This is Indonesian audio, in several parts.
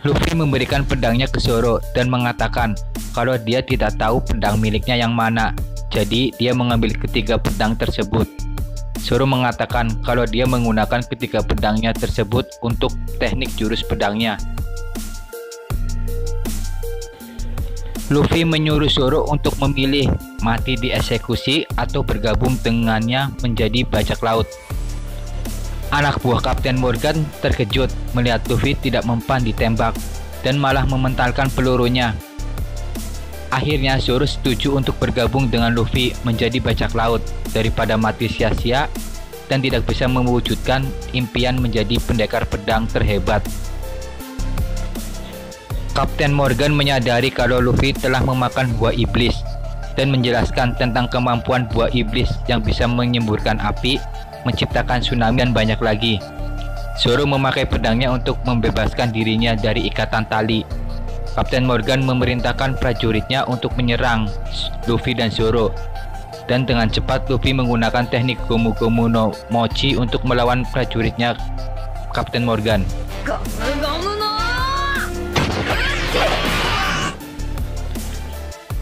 Luffy memberikan pedangnya ke Zoro dan mengatakan kalau dia tidak tahu pedang miliknya yang mana, jadi dia mengambil ketiga pedang tersebut. Zoro mengatakan kalau dia menggunakan ketiga pedangnya tersebut untuk teknik jurus pedangnya. Luffy menyuruh Zoro untuk memilih mati dieksekusi atau bergabung dengannya menjadi bajak laut. Anak buah Kapten Morgan terkejut melihat Luffy tidak mempan ditembak dan malah mementalkan pelurunya. Akhirnya Zoro setuju untuk bergabung dengan Luffy menjadi bajak laut daripada mati sia-sia dan tidak bisa mewujudkan impian menjadi pendekar pedang terhebat. Kapten Morgan menyadari kalau Luffy telah memakan buah iblis dan menjelaskan tentang kemampuan buah iblis yang bisa menyemburkan api, menciptakan tsunami dan banyak lagi. Zoro memakai pedangnya untuk membebaskan dirinya dari ikatan tali. Kapten Morgan memerintahkan prajuritnya untuk menyerang Luffy dan Zoro. Dan dengan cepat Luffy menggunakan teknik Gomu Gomu no Mochi untuk melawan prajuritnya Kapten Morgan.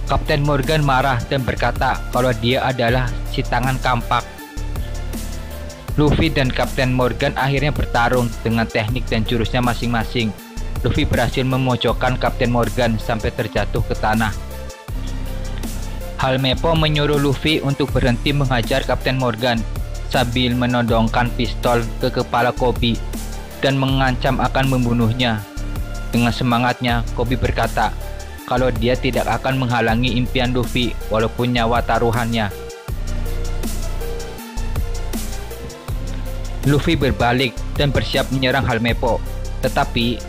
Kapten Morgan marah dan berkata kalau dia adalah si tangan kampak. Luffy dan Kapten Morgan akhirnya bertarung dengan teknik dan jurusnya masing-masing. Luffy berhasil memojokkan Kapten Morgan sampai terjatuh ke tanah. Helmeppo menyuruh Luffy untuk berhenti menghajar Kapten Morgan sambil menodongkan pistol ke kepala Koby dan mengancam akan membunuhnya. Dengan semangatnya, Koby berkata kalau dia tidak akan menghalangi impian Luffy walaupun nyawa taruhannya. Luffy berbalik dan bersiap menyerang Helmeppo, tetapi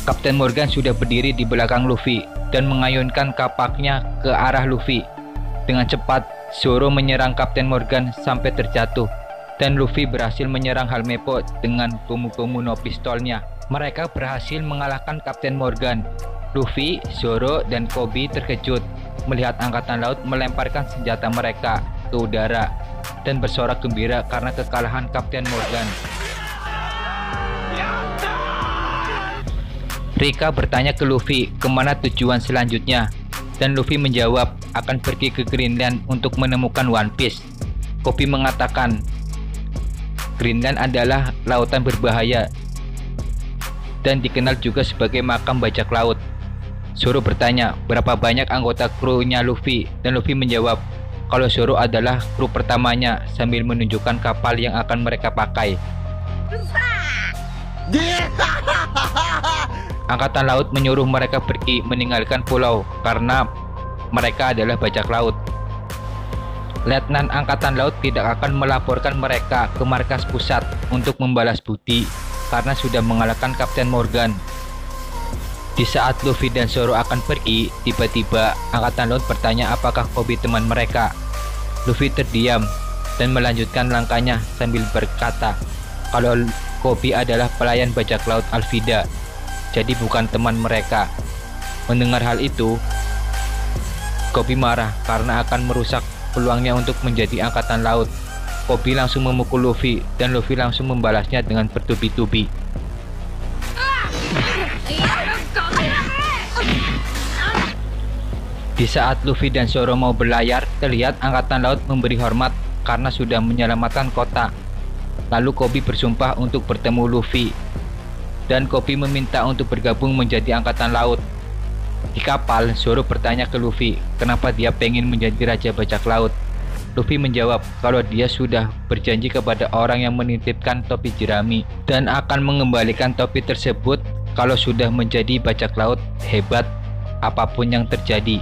Kapten Morgan sudah berdiri di belakang Luffy dan mengayunkan kapaknya ke arah Luffy. Dengan cepat, Zoro menyerang Kapten Morgan sampai terjatuh, dan Luffy berhasil menyerang Helmeppo dengan Gomu Gomu no pistolnya. Mereka berhasil mengalahkan Kapten Morgan. Luffy, Zoro, dan Koby terkejut melihat angkatan laut melemparkan senjata mereka ke udara dan bersorak gembira karena kekalahan Kapten Morgan. Rika bertanya ke Luffy kemana tujuan selanjutnya, dan Luffy menjawab akan pergi ke Greenland untuk menemukan One Piece. Koby mengatakan Greenland adalah lautan berbahaya dan dikenal juga sebagai makam bajak laut. Zoro bertanya berapa banyak anggota krunya Luffy, dan Luffy menjawab kalau Zoro adalah kru pertamanya sambil menunjukkan kapal yang akan mereka pakai. Angkatan laut menyuruh mereka pergi meninggalkan pulau karena mereka adalah bajak laut. Letnan Angkatan Laut tidak akan melaporkan mereka ke markas pusat untuk membalas budi karena sudah mengalahkan Kapten Morgan. Di saat Luffy dan Zoro akan pergi, tiba-tiba Angkatan Laut bertanya apakah Koby teman mereka. Luffy terdiam dan melanjutkan langkahnya sambil berkata kalau Koby adalah pelayan bajak laut Alvida, jadi bukan teman mereka. Mendengar hal itu, Koby marah karena akan merusak peluangnya untuk menjadi angkatan laut. Koby langsung memukul Luffy dan Luffy langsung membalasnya dengan bertubi-tubi. Di saat Luffy dan Zoro mau berlayar, terlihat angkatan laut memberi hormat karena sudah menyelamatkan kota. Lalu Koby bersumpah untuk bertemu Luffy, dan Koby meminta untuk bergabung menjadi angkatan laut. Di kapal, Zoro bertanya ke Luffy kenapa dia pengen menjadi raja bajak laut. Luffy menjawab kalau dia sudah berjanji kepada orang yang menitipkan topi jerami dan akan mengembalikan topi tersebut kalau sudah menjadi bajak laut hebat apapun yang terjadi.